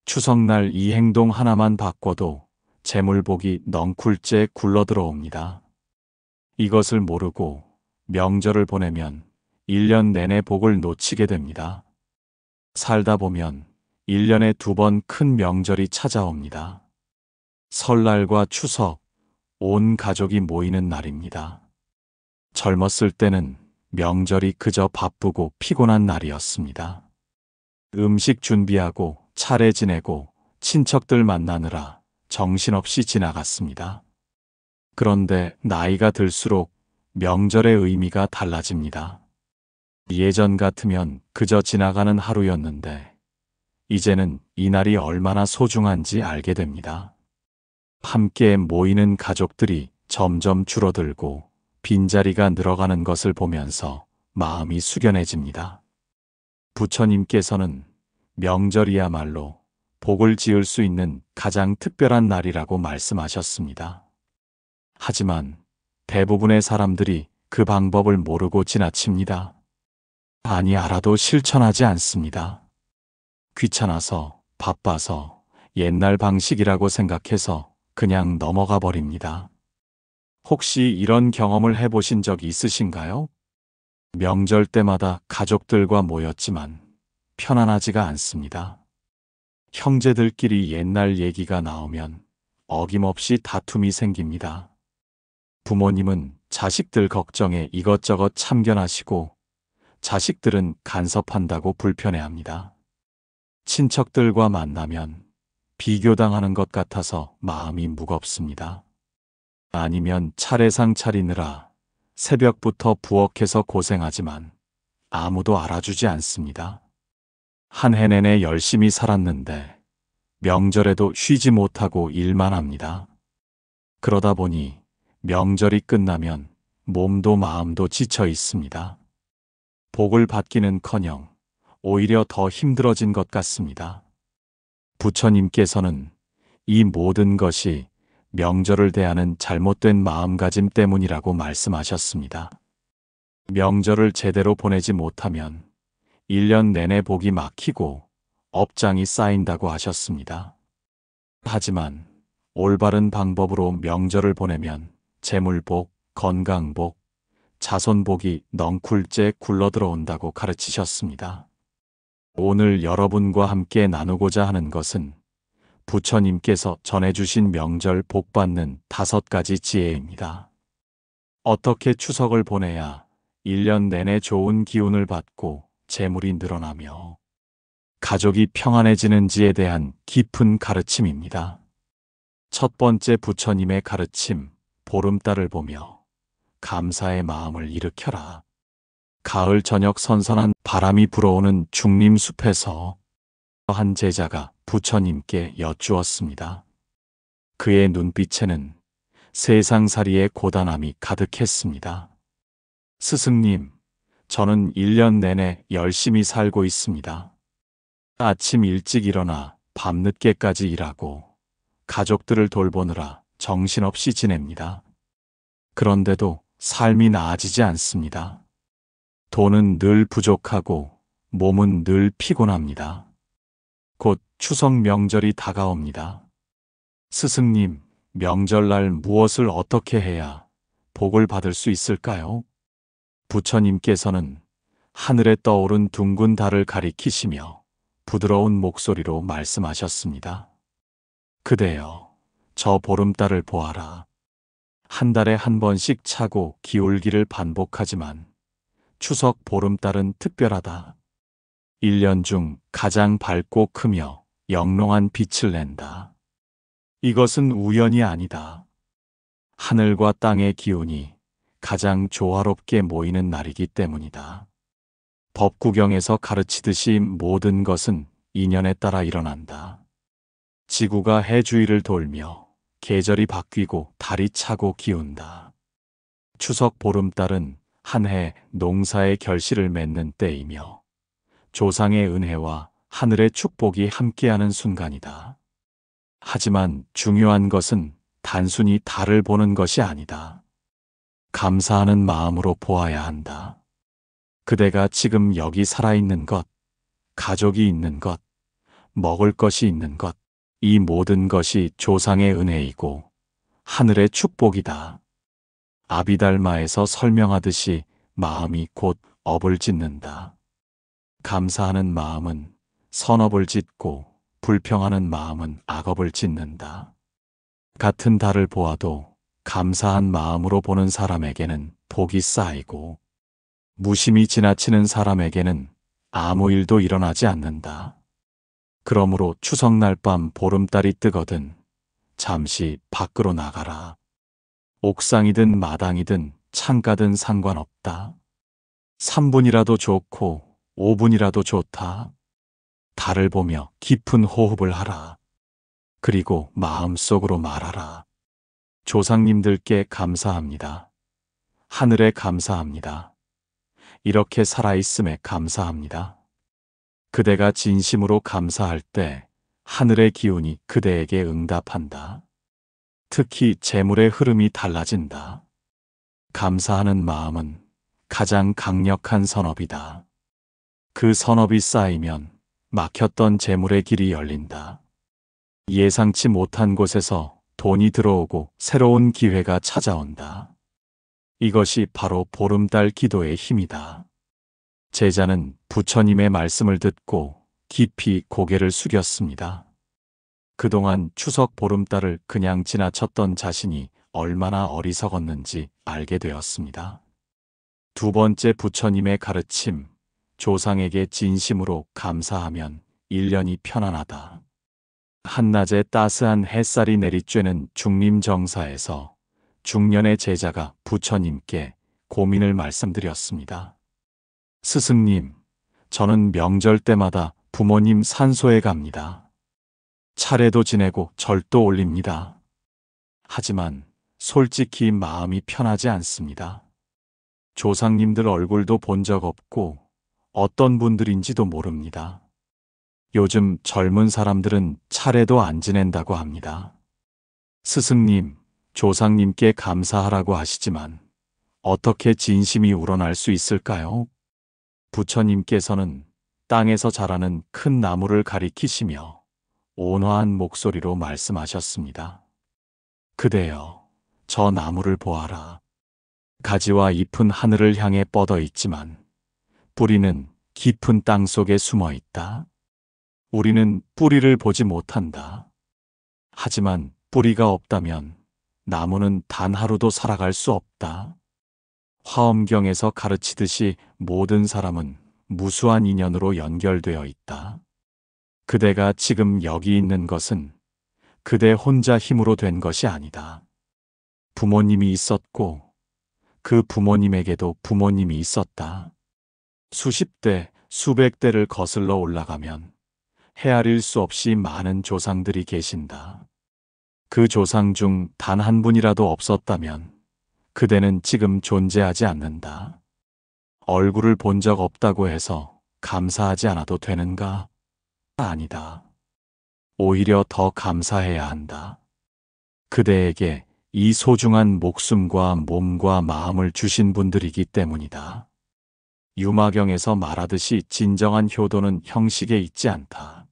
추석날 이 행동 하나만 바꿔도 재물복이 넝쿨째 굴러들어옵니다. 이것을 모르고 명절을 보내면 1년 내내 복을 놓치게 됩니다. 살다 보면 1년에 2번 큰 명절이 찾아옵니다. 설날과 추석, 온 가족이 모이는 날입니다. 젊었을 때는 명절이 그저 바쁘고 피곤한 날이었습니다. 음식 준비하고 차례 지내고 친척들 만나느라 정신없이 지나갔습니다. 그런데 나이가 들수록 명절의 의미가 달라집니다. 예전 같으면 그저 지나가는 하루였는데 이제는 이날이 얼마나 소중한지 알게 됩니다. 함께 모이는 가족들이 점점 줄어들고 빈자리가 늘어가는 것을 보면서 마음이 숙연해집니다. 부처님께서는 명절이야말로 복을 지을 수 있는 가장 특별한 날이라고 말씀하셨습니다. 하지만 대부분의 사람들이 그 방법을 모르고 지나칩니다. 아니 알아도 실천하지 않습니다. 귀찮아서, 바빠서, 옛날 방식이라고 생각해서 그냥 넘어가 버립니다. 혹시 이런 경험을 해보신 적 있으신가요? 명절 때마다 가족들과 모였지만 편안하지가 않습니다. 형제들끼리 옛날 얘기가 나오면 어김없이 다툼이 생깁니다. 부모님은 자식들 걱정에 이것저것 참견하시고 자식들은 간섭한다고 불편해합니다. 친척들과 만나면 비교당하는 것 같아서 마음이 무겁습니다. 아니면 차례상 차리느라 새벽부터 부엌에서 고생하지만 아무도 알아주지 않습니다. 한 해 내내 열심히 살았는데 명절에도 쉬지 못하고 일만 합니다. 그러다 보니 명절이 끝나면 몸도 마음도 지쳐 있습니다. 복을 받기는커녕 오히려 더 힘들어진 것 같습니다. 부처님께서는 이 모든 것이 명절을 대하는 잘못된 마음가짐 때문이라고 말씀하셨습니다. 명절을 제대로 보내지 못하면 1년 내내 복이 막히고 업장이 쌓인다고 하셨습니다. 하지만 올바른 방법으로 명절을 보내면 재물복, 건강복, 자손복이 넝쿨째 굴러들어온다고 가르치셨습니다. 오늘 여러분과 함께 나누고자 하는 것은 부처님께서 전해주신 명절 복받는 5가지 지혜입니다. 어떻게 추석을 보내야 1년 내내 좋은 기운을 받고 재물이 늘어나며 가족이 평안해지는지에 대한 깊은 가르침입니다. 첫 번째 부처님의 가르침, 보름달을 보며 감사의 마음을 일으켜라. 가을 저녁 선선한 바람이 불어오는 중림숲에서 한 제자가 부처님께 여쭈었습니다. 그의 눈빛에는 세상살이의 고단함이 가득했습니다. 스승님, 저는 1년 내내 열심히 살고 있습니다. 아침 일찍 일어나 밤늦게까지 일하고 가족들을 돌보느라 정신없이 지냅니다. 그런데도 삶이 나아지지 않습니다. 돈은 늘 부족하고 몸은 늘 피곤합니다. 곧 추석 명절이 다가옵니다. 스승님, 명절날 무엇을 어떻게 해야 복을 받을 수 있을까요? 부처님께서는 하늘에 떠오른 둥근 달을 가리키시며 부드러운 목소리로 말씀하셨습니다. 그대여, 저 보름달을 보아라. 한 달에 한 번씩 차고 기울기를 반복하지만 추석 보름달은 특별하다. 1년 중 가장 밝고 크며 영롱한 빛을 낸다. 이것은 우연이 아니다. 하늘과 땅의 기운이 가장 조화롭게 모이는 날이기 때문이다. 법구경에서 가르치듯이 모든 것은 인연에 따라 일어난다. 지구가 해주위를 돌며 계절이 바뀌고 달이 차고 기운다. 추석 보름달은 한 해 농사의 결실을 맺는 때이며 조상의 은혜와 하늘의 축복이 함께하는 순간이다. 하지만 중요한 것은 단순히 달을 보는 것이 아니다. 감사하는 마음으로 보아야 한다. 그대가 지금 여기 살아있는 것, 가족이 있는 것, 먹을 것이 있는 것, 이 모든 것이 조상의 은혜이고 하늘의 축복이다. 아비달마에서 설명하듯이 마음이 곧 업을 짓는다. 감사하는 마음은 선업을 짓고 불평하는 마음은 악업을 짓는다. 같은 달을 보아도 감사한 마음으로 보는 사람에게는 복이 쌓이고 무심히 지나치는 사람에게는 아무 일도 일어나지 않는다. 그러므로 추석날 밤 보름달이 뜨거든 잠시 밖으로 나가라. 옥상이든 마당이든 창가든 상관없다. 3분이라도 좋고 5분이라도 좋다. 달을 보며 깊은 호흡을 하라. 그리고 마음속으로 말하라. 조상님들께 감사합니다. 하늘에 감사합니다. 이렇게 살아있음에 감사합니다. 그대가 진심으로 감사할 때 하늘의 기운이 그대에게 응답한다. 특히 재물의 흐름이 달라진다. 감사하는 마음은 가장 강력한 선업이다. 그 선업이 쌓이면 막혔던 재물의 길이 열린다. 예상치 못한 곳에서 돈이 들어오고 새로운 기회가 찾아온다. 이것이 바로 보름달 기도의 힘이다. 제자는 부처님의 말씀을 듣고 깊이 고개를 숙였습니다. 그동안 추석 보름달을 그냥 지나쳤던 자신이 얼마나 어리석었는지 알게 되었습니다. 두 번째 부처님의 가르침, 조상에게 진심으로 감사하면 1년이 편안하다. 한낮에 따스한 햇살이 내리쬐는 중림정사에서 중년의 제자가 부처님께 고민을 말씀드렸습니다. 스승님, 저는 명절 때마다 부모님 산소에 갑니다. 차례도 지내고 절도 올립니다. 하지만 솔직히 마음이 편하지 않습니다. 조상님들 얼굴도 본 적 없고 어떤 분들인지도 모릅니다. 요즘 젊은 사람들은 차례도 안 지낸다고 합니다. 스승님, 조상님께 감사하라고 하시지만 어떻게 진심이 우러날 수 있을까요? 부처님께서는 땅에서 자라는 큰 나무를 가리키시며 온화한 목소리로 말씀하셨습니다. 그대여, 저 나무를 보아라. 가지와 잎은 하늘을 향해 뻗어 있지만 뿌리는 깊은 땅 속에 숨어 있다. 우리는 뿌리를 보지 못한다. 하지만 뿌리가 없다면 나무는 단 하루도 살아갈 수 없다. 화엄경에서 가르치듯이 모든 사람은 무수한 인연으로 연결되어 있다. 그대가 지금 여기 있는 것은 그대 혼자 힘으로 된 것이 아니다. 부모님이 있었고 그 부모님에게도 부모님이 있었다. 수십 대, 수백 대를 거슬러 올라가면 헤아릴 수 없이 많은 조상들이 계신다. 그 조상 중 단 한 분이라도 없었다면 그대는 지금 존재하지 않는다. 얼굴을 본 적 없다고 해서 감사하지 않아도 되는가? 아니다. 오히려 더 감사해야 한다. 그대에게 이 소중한 목숨과 몸과 마음을 주신 분들이기 때문이다. 유마경에서 말하듯이 진정한 효도는 형식에 있지 않다.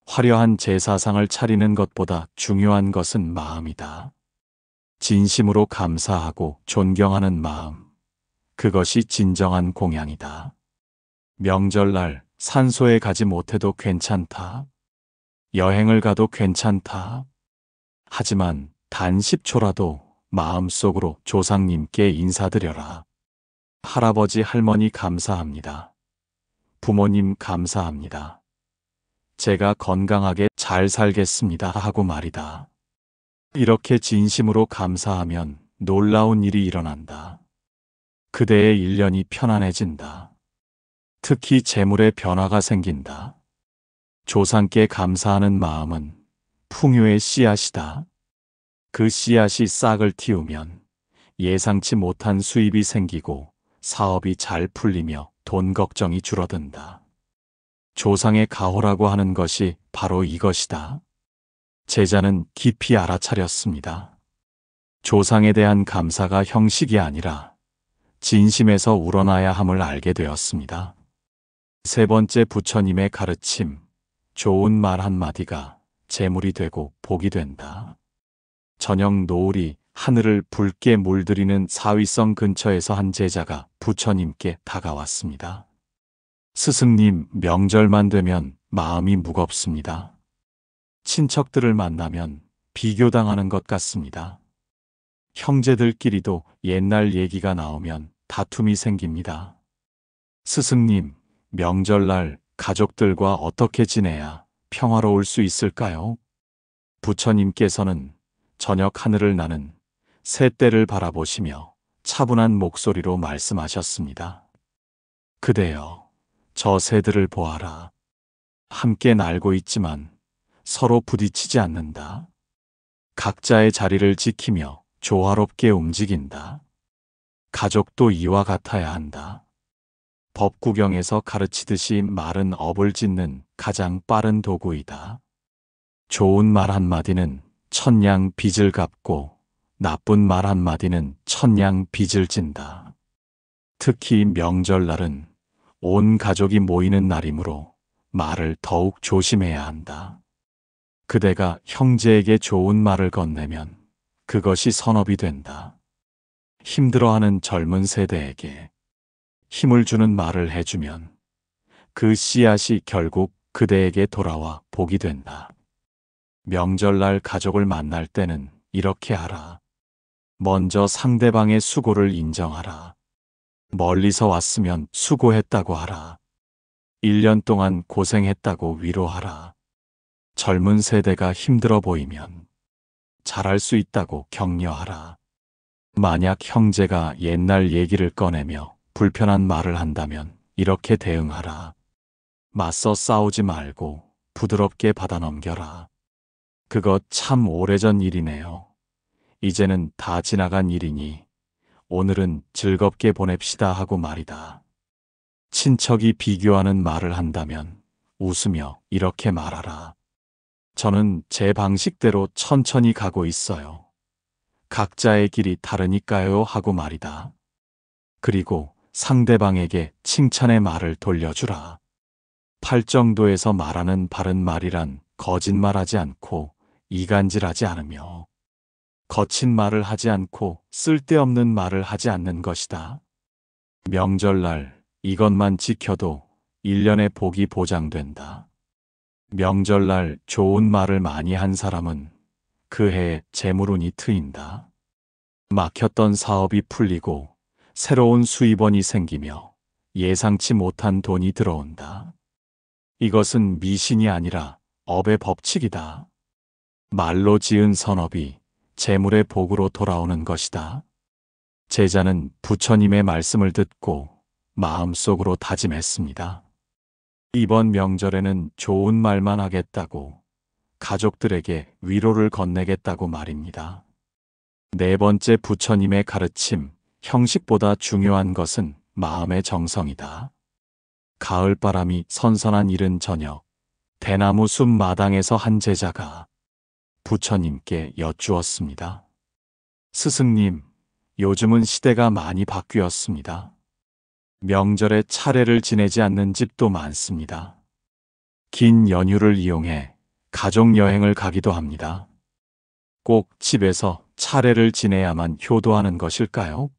화려한 제사상을 차리는 것보다 중요한 것은 마음이다. 진심으로 감사하고 존경하는 마음, 그것이 진정한 공양이다. 명절날 산소에 가지 못해도 괜찮다. 여행을 가도 괜찮다. 하지만 단 10초라도 마음속으로 조상님께 인사드려라. 할아버지, 할머니 감사합니다. 부모님 감사합니다. 제가 건강하게 잘 살겠습니다 하고 말이다. 이렇게 진심으로 감사하면 놀라운 일이 일어난다. 그대의 1년이 편안해진다. 특히 재물의 변화가 생긴다. 조상께 감사하는 마음은 풍요의 씨앗이다. 그 씨앗이 싹을 틔우면 예상치 못한 수입이 생기고 사업이 잘 풀리며 돈 걱정이 줄어든다. 조상의 가호라고 하는 것이 바로 이것이다. 제자는 깊이 알아차렸습니다. 조상에 대한 감사가 형식이 아니라 진심에서 우러나야 함을 알게 되었습니다. 세 번째 부처님의 가르침, 좋은 말 한마디가 재물이 되고 복이 된다. 저녁 노을이 하늘을 붉게 물들이는 사위성 근처에서 한 제자가 부처님께 다가왔습니다. 스승님, 명절만 되면 마음이 무겁습니다. 친척들을 만나면 비교당하는 것 같습니다. 형제들끼리도 옛날 얘기가 나오면 다툼이 생깁니다. 스승님, 명절날 가족들과 어떻게 지내야 평화로울 수 있을까요? 부처님께서는 저녁 하늘을 나는 새떼를 바라보시며 차분한 목소리로 말씀하셨습니다. 그대여, 저 새들을 보아라. 함께 날고 있지만 서로 부딪히지 않는다. 각자의 자리를 지키며 조화롭게 움직인다. 가족도 이와 같아야 한다. 법구경에서 가르치듯이 말은 업을 짓는 가장 빠른 도구이다. 좋은 말 한마디는 천냥 빚을 갚고 나쁜 말 한마디는 천냥 빚을 진다. 특히 명절날은 온 가족이 모이는 날이므로 말을 더욱 조심해야 한다. 그대가 형제에게 좋은 말을 건네면 그것이 선업이 된다. 힘들어하는 젊은 세대에게 힘을 주는 말을 해주면 그 씨앗이 결국 그대에게 돌아와 복이 된다. 명절날 가족을 만날 때는 이렇게 하라. 먼저 상대방의 수고를 인정하라. 멀리서 왔으면 수고했다고 하라. 1년 동안 고생했다고 위로하라. 젊은 세대가 힘들어 보이면 잘할 수 있다고 격려하라. 만약 형제가 옛날 얘기를 꺼내며 불편한 말을 한다면 이렇게 대응하라. 맞서 싸우지 말고 부드럽게 받아 넘겨라. 그거 참 오래전 일이네요. 이제는 다 지나간 일이니 오늘은 즐겁게 보냅시다 하고 말이다. 친척이 비교하는 말을 한다면 웃으며 이렇게 말하라. 저는 제 방식대로 천천히 가고 있어요. 각자의 길이 다르니까요 하고 말이다. 그리고 상대방에게 칭찬의 말을 돌려주라. 팔정도에서 말하는 바른 말이란 거짓말하지 않고 이간질하지 않으며 거친 말을 하지 않고 쓸데없는 말을 하지 않는 것이다. 명절날 이것만 지켜도 1년의 복이 보장된다. 명절날 좋은 말을 많이 한 사람은 그 해에 재물운이 트인다. 막혔던 사업이 풀리고 새로운 수입원이 생기며 예상치 못한 돈이 들어온다. 이것은 미신이 아니라 업의 법칙이다. 말로 지은 선업이 재물의 복으로 돌아오는 것이다. 제자는 부처님의 말씀을 듣고 마음속으로 다짐했습니다. 이번 명절에는 좋은 말만 하겠다고 가족들에게 위로를 건네겠다고 말입니다. 네 번째 부처님의 가르침, 형식보다 중요한 것은 마음의 정성이다. 가을바람이 선선한 이른 저녁, 대나무 숲 마당에서 한 제자가 부처님께 여쭈었습니다. 스승님, 요즘은 시대가 많이 바뀌었습니다. 명절에 차례를 지내지 않는 집도 많습니다. 긴 연휴를 이용해 가족 여행을 가기도 합니다. 꼭 집에서 차례를 지내야만 효도하는 것일까요?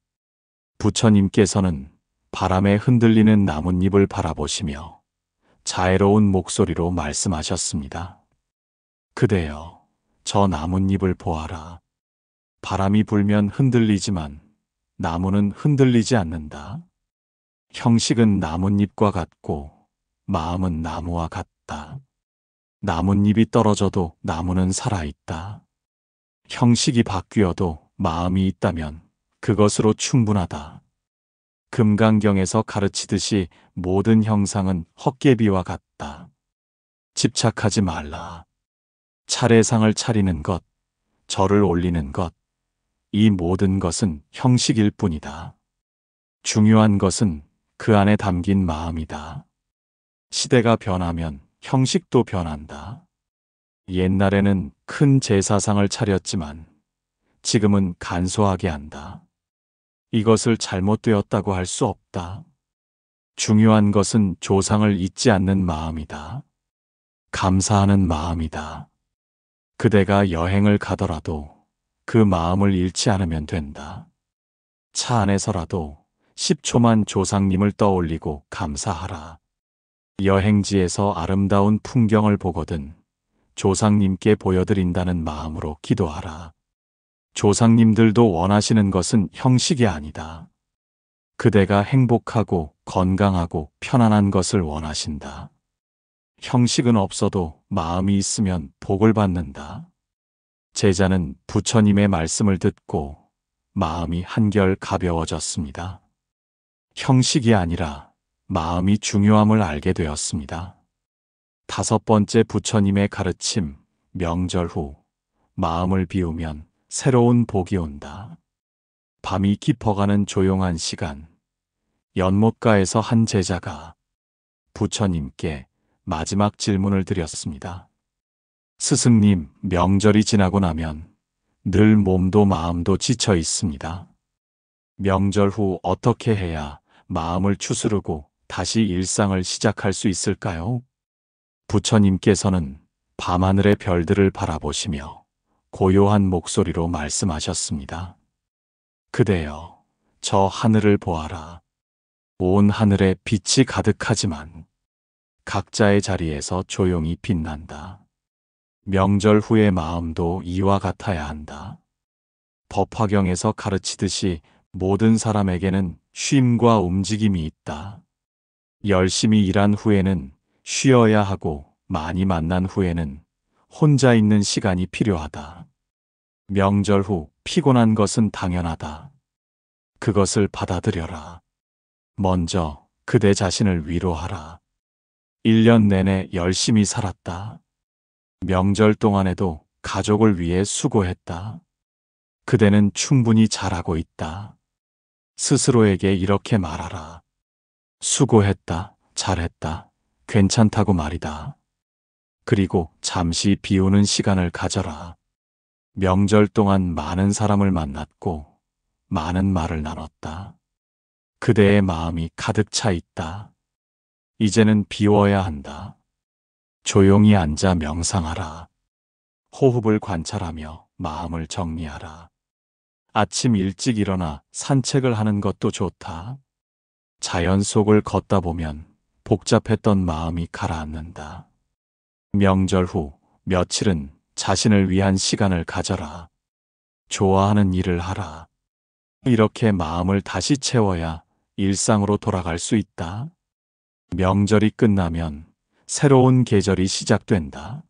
부처님께서는 바람에 흔들리는 나뭇잎을 바라보시며 자애로운 목소리로 말씀하셨습니다. 그대여, 저 나뭇잎을 보아라. 바람이 불면 흔들리지만 나무는 흔들리지 않는다. 형식은 나뭇잎과 같고 마음은 나무와 같다. 나뭇잎이 떨어져도 나무는 살아있다. 형식이 바뀌어도 마음이 있다면 그것으로 충분하다. 금강경에서 가르치듯이 모든 형상은 헛개비와 같다. 집착하지 말라. 차례상을 차리는 것, 절을 올리는 것, 이 모든 것은 형식일 뿐이다. 중요한 것은 그 안에 담긴 마음이다. 시대가 변하면 형식도 변한다. 옛날에는 큰 제사상을 차렸지만 지금은 간소하게 한다. 이것을 잘못되었다고 할 수 없다. 중요한 것은 조상을 잊지 않는 마음이다. 감사하는 마음이다. 그대가 여행을 가더라도 그 마음을 잃지 않으면 된다. 차 안에서라도 10초만 조상님을 떠올리고 감사하라. 여행지에서 아름다운 풍경을 보거든 조상님께 보여드린다는 마음으로 기도하라. 조상님들도 원하시는 것은 형식이 아니다. 그대가 행복하고 건강하고 편안한 것을 원하신다. 형식은 없어도 마음이 있으면 복을 받는다. 제자는 부처님의 말씀을 듣고 마음이 한결 가벼워졌습니다. 형식이 아니라 마음이 중요함을 알게 되었습니다. 5번째 부처님의 가르침, 명절 후 마음을 비우면 새로운 복이 온다. 밤이 깊어가는 조용한 시간, 연못가에서 한 제자가 부처님께 마지막 질문을 드렸습니다. 스승님, 명절이 지나고 나면 늘 몸도 마음도 지쳐 있습니다. 명절 후 어떻게 해야 마음을 추스르고 다시 일상을 시작할 수 있을까요? 부처님께서는 밤하늘의 별들을 바라보시며 고요한 목소리로 말씀하셨습니다. 그대여, 저 하늘을 보아라. 온 하늘에 빛이 가득하지만 각자의 자리에서 조용히 빛난다. 명절 후의 마음도 이와 같아야 한다. 법화경에서 가르치듯이 모든 사람에게는 쉼과 움직임이 있다. 열심히 일한 후에는 쉬어야 하고 많이 만난 후에는 혼자 있는 시간이 필요하다. 명절 후 피곤한 것은 당연하다. 그것을 받아들여라. 먼저 그대 자신을 위로하라. 1년 내내 열심히 살았다. 명절 동안에도 가족을 위해 수고했다. 그대는 충분히 잘하고 있다. 스스로에게 이렇게 말하라. 수고했다, 잘했다, 괜찮다고 말이다. 그리고 잠시 비우는 시간을 가져라. 명절 동안 많은 사람을 만났고 많은 말을 나눴다. 그대의 마음이 가득 차 있다. 이제는 비워야 한다. 조용히 앉아 명상하라. 호흡을 관찰하며 마음을 정리하라. 아침 일찍 일어나 산책을 하는 것도 좋다. 자연 속을 걷다 보면 복잡했던 마음이 가라앉는다. 명절 후 며칠은 자신을 위한 시간을 가져라. 좋아하는 일을 하라. 이렇게 마음을 다시 채워야 일상으로 돌아갈 수 있다. 명절이 끝나면 새로운 계절이 시작된다.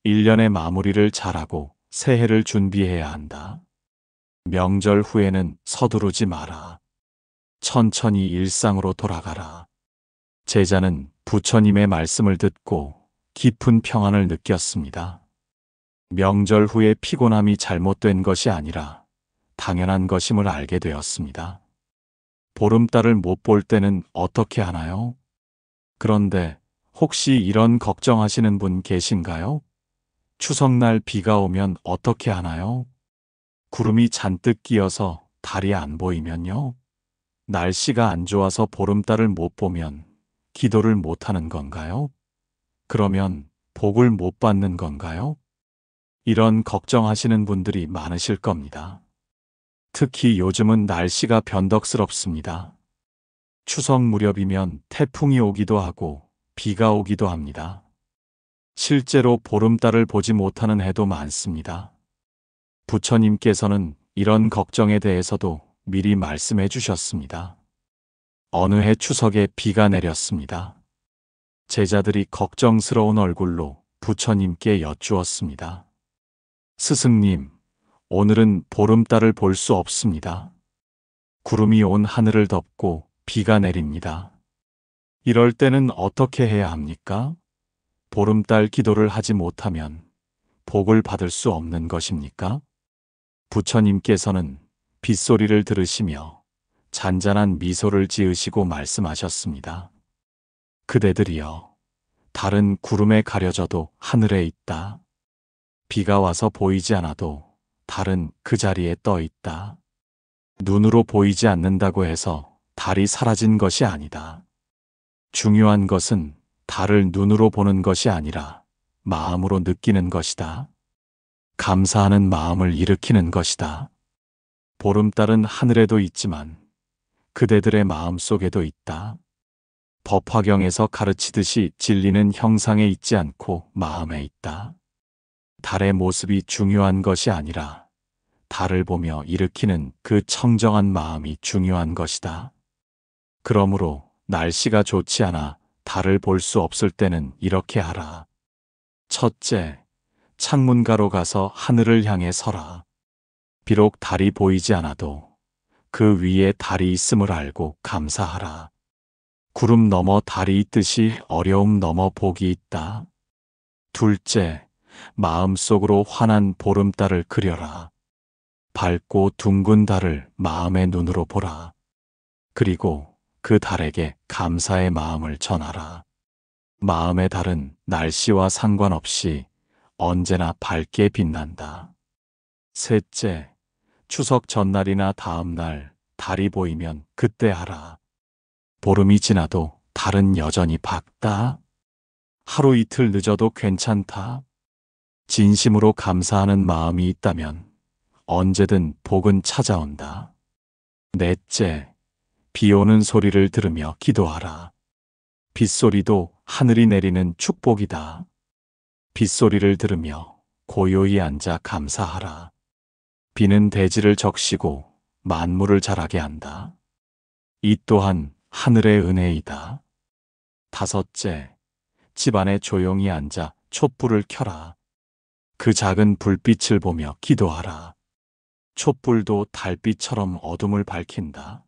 1년의 마무리를 잘하고 새해를 준비해야 한다. 명절 후에는 서두르지 마라. 천천히 일상으로 돌아가라. 제자는 부처님의 말씀을 듣고 깊은 평안을 느꼈습니다. 명절 후에 피곤함이 잘못된 것이 아니라 당연한 것임을 알게 되었습니다. 보름달을 못 볼 때는 어떻게 하나요? 그런데 혹시 이런 걱정하시는 분 계신가요? 추석날 비가 오면 어떻게 하나요? 구름이 잔뜩 끼어서 달이 안 보이면요? 날씨가 안 좋아서 보름달을 못 보면 기도를 못 하는 건가요? 그러면 복을 못 받는 건가요? 이런 걱정하시는 분들이 많으실 겁니다. 특히 요즘은 날씨가 변덕스럽습니다. 추석 무렵이면 태풍이 오기도 하고 비가 오기도 합니다. 실제로 보름달을 보지 못하는 해도 많습니다. 부처님께서는 이런 걱정에 대해서도 미리 말씀해 주셨습니다. 어느 해 추석에 비가 내렸습니다. 제자들이 걱정스러운 얼굴로 부처님께 여쭈었습니다. 스승님, 오늘은 보름달을 볼 수 없습니다. 구름이 온 하늘을 덮고 비가 내립니다. 이럴 때는 어떻게 해야 합니까? 보름달 기도를 하지 못하면 복을 받을 수 없는 것입니까? 부처님께서는 빗소리를 들으시며 잔잔한 미소를 지으시고 말씀하셨습니다. 그대들이여, 달은 구름에 가려져도 하늘에 있다. 비가 와서 보이지 않아도 달은 그 자리에 떠 있다. 눈으로 보이지 않는다고 해서 달이 사라진 것이 아니다. 중요한 것은 달을 눈으로 보는 것이 아니라 마음으로 느끼는 것이다. 감사하는 마음을 일으키는 것이다. 보름달은 하늘에도 있지만 그대들의 마음 속에도 있다. 법화경에서 가르치듯이 진리는 형상에 있지 않고 마음에 있다. 달의 모습이 중요한 것이 아니라 달을 보며 일으키는 그 청정한 마음이 중요한 것이다. 그러므로 날씨가 좋지 않아 달을 볼 수 없을 때는 이렇게 하라. 첫째, 창문가로 가서 하늘을 향해 서라. 비록 달이 보이지 않아도 그 위에 달이 있음을 알고 감사하라. 구름 너머 달이 있듯이 어려움 너머 복이 있다. 둘째, 마음속으로 환한 보름달을 그려라. 밝고 둥근 달을 마음의 눈으로 보라. 그리고 그 달에게 감사의 마음을 전하라. 마음의 달은 날씨와 상관없이 언제나 밝게 빛난다. 셋째, 추석 전날이나 다음날 달이 보이면 그때 하라. 보름이 지나도 달은 여전히 밝다. 하루 이틀 늦어도 괜찮다. 진심으로 감사하는 마음이 있다면 언제든 복은 찾아온다. 넷째, 비 오는 소리를 들으며 기도하라. 빗소리도 하늘이 내리는 축복이다. 빗소리를 들으며 고요히 앉아 감사하라. 비는 대지를 적시고 만물을 자라게 한다. 이 또한 하늘의 은혜이다. 다섯째, 집안에 조용히 앉아 촛불을 켜라. 그 작은 불빛을 보며 기도하라. 촛불도 달빛처럼 어둠을 밝힌다.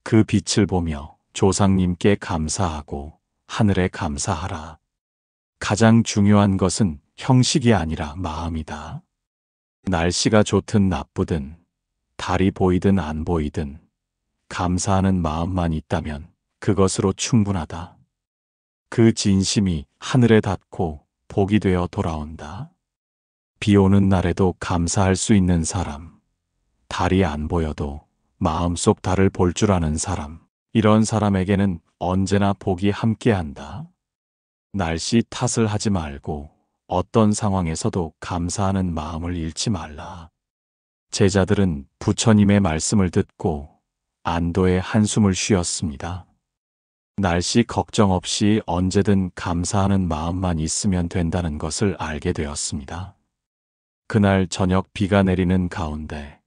그 빛을 보며 조상님께 감사하고 하늘에 감사하라. 가장 중요한 것은 형식이 아니라 마음이다. 날씨가 좋든 나쁘든 달이 보이든 안 보이든 감사하는 마음만 있다면 그것으로 충분하다. 그 진심이 하늘에 닿고 복이 되어 돌아온다. 비 오는 날에도 감사할 수 있는 사람, 달이 안 보여도 마음속 달을 볼 줄 아는 사람, 이런 사람에게는 언제나 복이 함께한다. 날씨 탓을 하지 말고 어떤 상황에서도 감사하는 마음을 잃지 말라. 제자들은 부처님의 말씀을 듣고 안도의 한숨을 쉬었습니다. 날씨 걱정 없이 언제든 감사하는 마음만 있으면 된다는 것을 알게 되었습니다. 그날 저녁 비가 내리는 가운데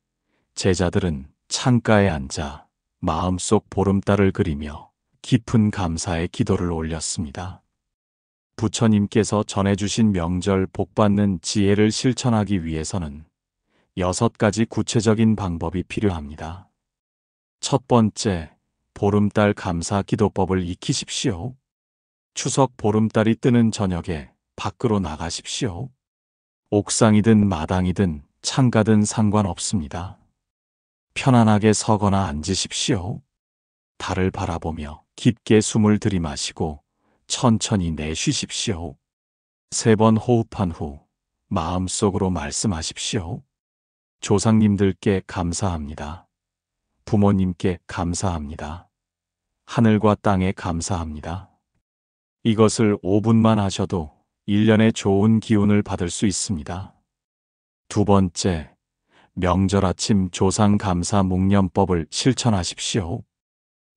제자들은 창가에 앉아 마음속 보름달을 그리며 깊은 감사의 기도를 올렸습니다. 부처님께서 전해주신 명절 복받는 지혜를 실천하기 위해서는 6가지 구체적인 방법이 필요합니다. 첫 번째, 보름달 감사 기도법을 익히십시오. 추석 보름달이 뜨는 저녁에 밖으로 나가십시오. 옥상이든 마당이든 창가든 상관없습니다. 편안하게 서거나 앉으십시오. 달을 바라보며 깊게 숨을 들이마시고 천천히 내쉬십시오. 3번 호흡한 후 마음속으로 말씀하십시오. 조상님들께 감사합니다. 부모님께 감사합니다. 하늘과 땅에 감사합니다. 이것을 5분만 하셔도 1년의 좋은 기운을 받을 수 있습니다. 두 번째, 명절 아침 조상 감사 묵념법을 실천하십시오.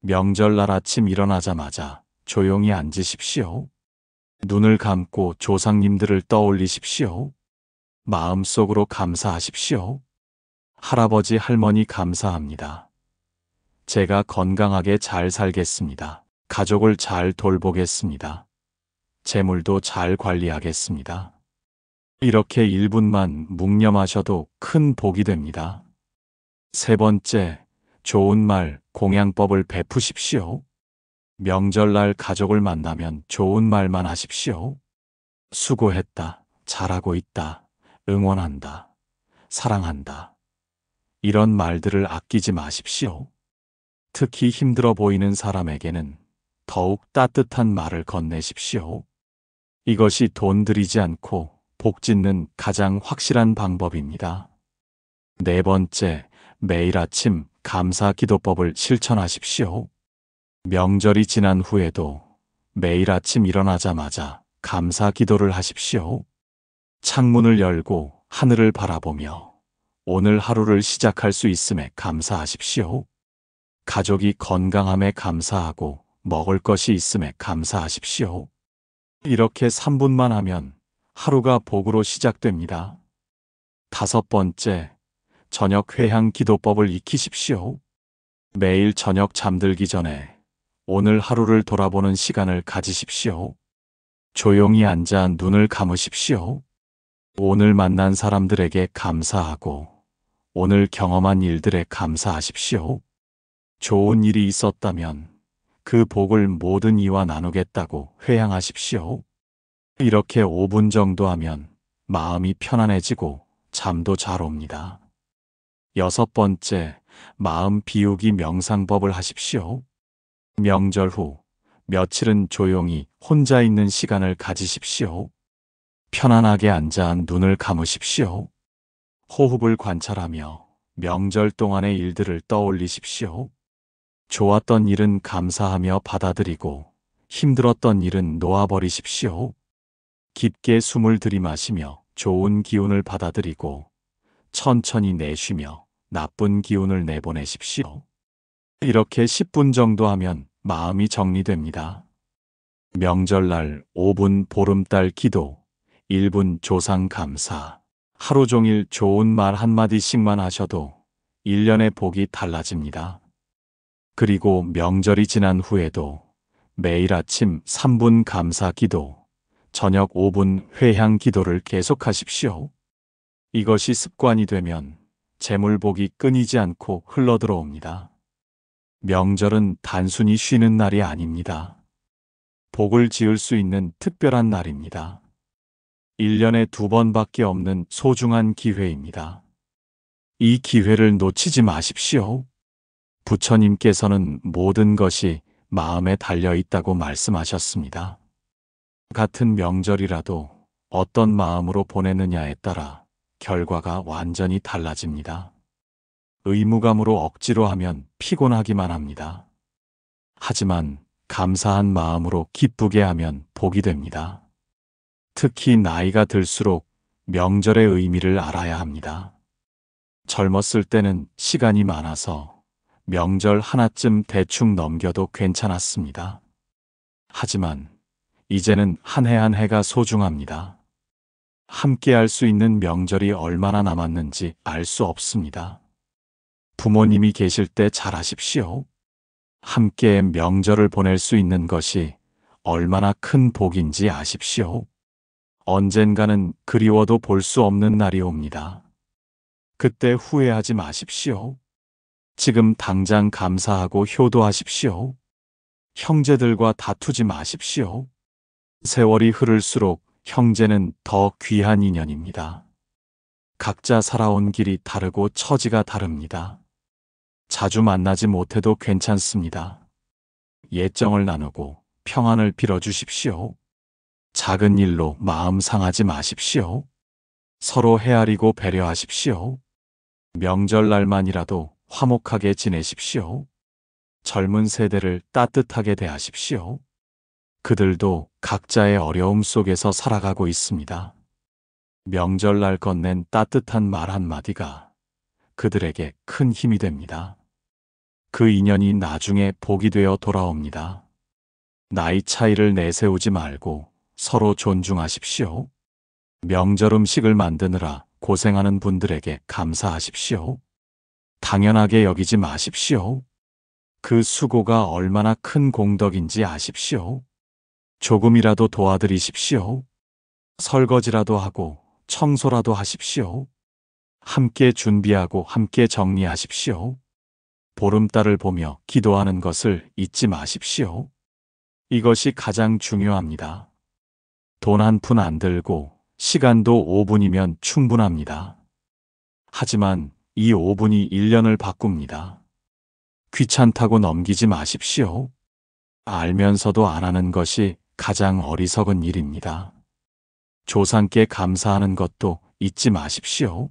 명절날 아침 일어나자마자 조용히 앉으십시오. 눈을 감고 조상님들을 떠올리십시오. 마음속으로 감사하십시오. 할아버지, 할머니 감사합니다. 제가 건강하게 잘 살겠습니다. 가족을 잘 돌보겠습니다. 재물도 잘 관리하겠습니다. 이렇게 1분만 묵념하셔도 큰 복이 됩니다. 세 번째, 좋은 말, 공양법을 베푸십시오. 명절날 가족을 만나면 좋은 말만 하십시오. 수고했다, 잘하고 있다, 응원한다, 사랑한다. 이런 말들을 아끼지 마십시오. 특히 힘들어 보이는 사람에게는 더욱 따뜻한 말을 건네십시오. 이것이 돈 들이지 않고 복 짓는 가장 확실한 방법입니다. 네 번째, 매일 아침 감사 기도법을 실천하십시오. 명절이 지난 후에도 매일 아침 일어나자마자 감사 기도를 하십시오. 창문을 열고 하늘을 바라보며 오늘 하루를 시작할 수 있음에 감사하십시오. 가족이 건강함에 감사하고 먹을 것이 있음에 감사하십시오. 이렇게 3분만 하면 하루가 복으로 시작됩니다. 5번째, 저녁 회향 기도법을 익히십시오. 매일 저녁 잠들기 전에 오늘 하루를 돌아보는 시간을 가지십시오. 조용히 앉아 눈을 감으십시오. 오늘 만난 사람들에게 감사하고 오늘 경험한 일들에 감사하십시오. 좋은 일이 있었다면 그 복을 모든 이와 나누겠다고 회향하십시오. 이렇게 5분 정도 하면 마음이 편안해지고 잠도 잘 옵니다. 6번째, 마음 비우기 명상법을 하십시오. 명절 후 며칠은 조용히 혼자 있는 시간을 가지십시오. 편안하게 앉아 눈을 감으십시오. 호흡을 관찰하며 명절 동안의 일들을 떠올리십시오. 좋았던 일은 감사하며 받아들이고 힘들었던 일은 놓아버리십시오. 깊게 숨을 들이마시며 좋은 기운을 받아들이고 천천히 내쉬며 나쁜 기운을 내보내십시오. 이렇게 10분 정도 하면 마음이 정리됩니다. 명절날 5분 보름달 기도, 1분 조상 감사, 하루 종일 좋은 말 한마디씩만 하셔도 1년의 복이 달라집니다. 그리고 명절이 지난 후에도 매일 아침 3분 감사 기도, 저녁 5분 회향 기도를 계속하십시오. 이것이 습관이 되면 재물복이 끊이지 않고 흘러들어옵니다. 명절은 단순히 쉬는 날이 아닙니다. 복을 지을 수 있는 특별한 날입니다. 1년에 2번밖에 없는 소중한 기회입니다. 이 기회를 놓치지 마십시오. 부처님께서는 모든 것이 마음에 달려 있다고 말씀하셨습니다. 같은 명절이라도 어떤 마음으로 보내느냐에 따라 결과가 완전히 달라집니다. 의무감으로 억지로 하면 피곤하기만 합니다. 하지만 감사한 마음으로 기쁘게 하면 복이 됩니다. 특히 나이가 들수록 명절의 의미를 알아야 합니다. 젊었을 때는 시간이 많아서 명절 하나쯤 대충 넘겨도 괜찮았습니다. 하지만 이제는 한 해 한 해가 소중합니다. 함께 할 수 있는 명절이 얼마나 남았는지 알 수 없습니다. 부모님이 계실 때 잘하십시오. 함께 명절을 보낼 수 있는 것이 얼마나 큰 복인지 아십시오. 언젠가는 그리워도 볼 수 없는 날이 옵니다. 그때 후회하지 마십시오. 지금 당장 감사하고 효도하십시오. 형제들과 다투지 마십시오. 세월이 흐를수록 형제는 더 귀한 인연입니다. 각자 살아온 길이 다르고 처지가 다릅니다. 자주 만나지 못해도 괜찮습니다. 예정을 나누고 평안을 빌어주십시오. 작은 일로 마음 상하지 마십시오. 서로 헤아리고 배려하십시오. 명절날만이라도 화목하게 지내십시오. 젊은 세대를 따뜻하게 대하십시오. 그들도 각자의 어려움 속에서 살아가고 있습니다. 명절날 건넨 따뜻한 말 한마디가 그들에게 큰 힘이 됩니다. 그 인연이 나중에 복이 되어 돌아옵니다. 나이 차이를 내세우지 말고 서로 존중하십시오. 명절 음식을 만드느라 고생하는 분들에게 감사하십시오. 당연하게 여기지 마십시오. 그 수고가 얼마나 큰 공덕인지 아십시오. 조금이라도 도와드리십시오. 설거지라도 하고 청소라도 하십시오. 함께 준비하고 함께 정리하십시오. 보름달을 보며 기도하는 것을 잊지 마십시오. 이것이 가장 중요합니다. 돈 한 푼 안 들고 시간도 5분이면 충분합니다. 하지만 이 5분이 1년을 바꿉니다. 귀찮다고 넘기지 마십시오. 알면서도 안 하는 것이 가장 어리석은 일입니다. 조상께 감사하는 것도 잊지 마십시오.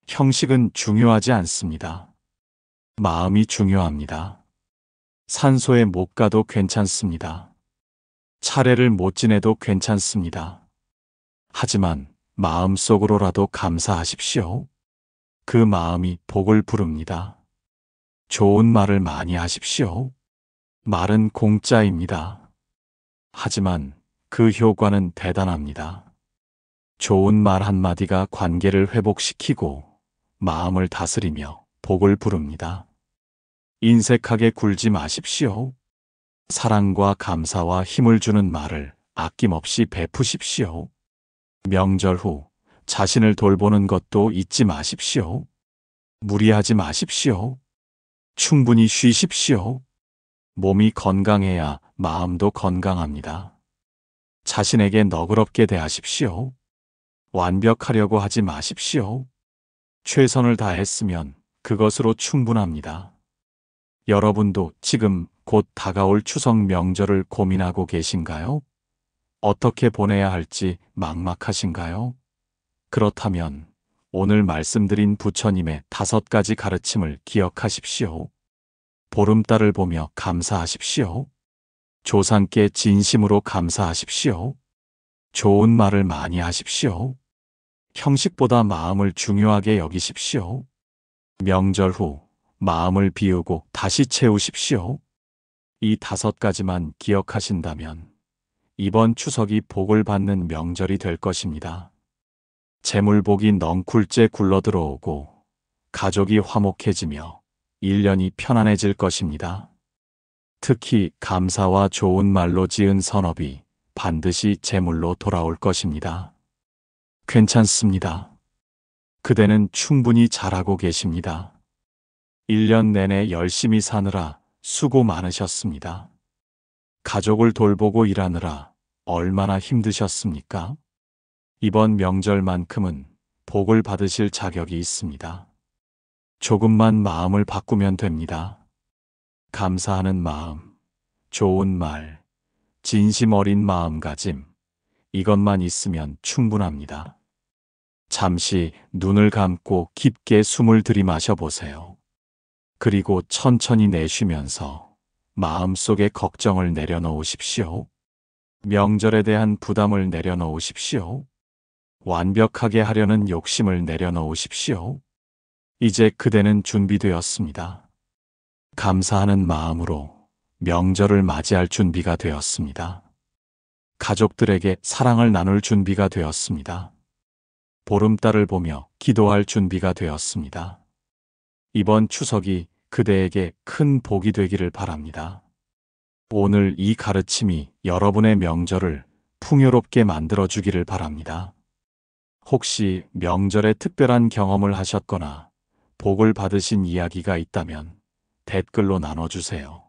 형식은 중요하지 않습니다. 마음이 중요합니다. 산소에 못 가도 괜찮습니다. 차례를 못 지내도 괜찮습니다. 하지만 마음속으로라도 감사하십시오. 그 마음이 복을 부릅니다. 좋은 말을 많이 하십시오. 말은 공짜입니다. 하지만 그 효과는 대단합니다. 좋은 말 한마디가 관계를 회복시키고 마음을 다스리며 복을 부릅니다. 인색하게 굴지 마십시오. 사랑과 감사와 힘을 주는 말을 아낌없이 베푸십시오. 명절 후 자신을 돌보는 것도 잊지 마십시오. 무리하지 마십시오. 충분히 쉬십시오. 몸이 건강해야 마음도 건강합니다. 자신에게 너그럽게 대하십시오. 완벽하려고 하지 마십시오. 최선을 다했으면 그것으로 충분합니다. 여러분도 지금 곧 다가올 추석 명절을 고민하고 계신가요? 어떻게 보내야 할지 막막하신가요? 그렇다면 오늘 말씀드린 부처님의 5가지 가르침을 기억하십시오. 보름달을 보며 감사하십시오. 조상께 진심으로 감사하십시오. 좋은 말을 많이 하십시오. 형식보다 마음을 중요하게 여기십시오. 명절 후 마음을 비우고 다시 채우십시오. 이 5가지만 기억하신다면 이번 추석이 복을 받는 명절이 될 것입니다. 재물복이 넝쿨째 굴러들어오고 가족이 화목해지며 1년이 편안해질 것입니다. 특히 감사와 좋은 말로 지은 선업이 반드시 재물로 돌아올 것입니다. 괜찮습니다. 그대는 충분히 잘하고 계십니다. 1년 내내 열심히 사느라 수고 많으셨습니다. 가족을 돌보고 일하느라 얼마나 힘드셨습니까? 이번 명절만큼은 복을 받으실 자격이 있습니다. 조금만 마음을 바꾸면 됩니다. 감사하는 마음, 좋은 말, 진심 어린 마음가짐, 이것만 있으면 충분합니다. 잠시 눈을 감고 깊게 숨을 들이마셔 보세요. 그리고 천천히 내쉬면서 마음속의 걱정을 내려놓으십시오. 명절에 대한 부담을 내려놓으십시오. 완벽하게 하려는 욕심을 내려놓으십시오. 이제 그대는 준비되었습니다. 감사하는 마음으로 명절을 맞이할 준비가 되었습니다. 가족들에게 사랑을 나눌 준비가 되었습니다. 보름달을 보며 기도할 준비가 되었습니다. 이번 추석이 그대에게 큰 복이 되기를 바랍니다. 오늘 이 가르침이 여러분의 명절을 풍요롭게 만들어주기를 바랍니다. 혹시 명절에 특별한 경험을 하셨거나 복을 받으신 이야기가 있다면 댓글로 나눠주세요.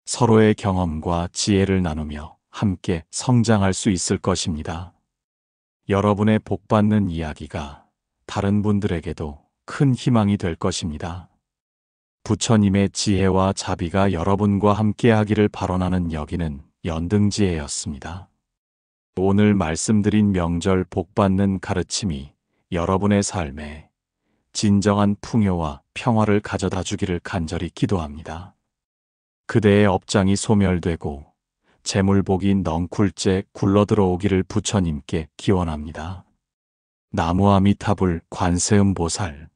서로의 경험과 지혜를 나누며 함께 성장할 수 있을 것입니다. 여러분의 복받는 이야기가 다른 분들에게도 큰 희망이 될 것입니다. 부처님의 지혜와 자비가 여러분과 함께하기를 발언하는 여기는 연등지혜였습니다. 오늘 말씀드린 명절 복받는 가르침이 여러분의 삶에 진정한 풍요와 평화를 가져다 주기를 간절히 기도합니다. 그대의 업장이 소멸되고 재물복이 넝쿨째 굴러들어오기를 부처님께 기원합니다. 나무아미타불 관세음보살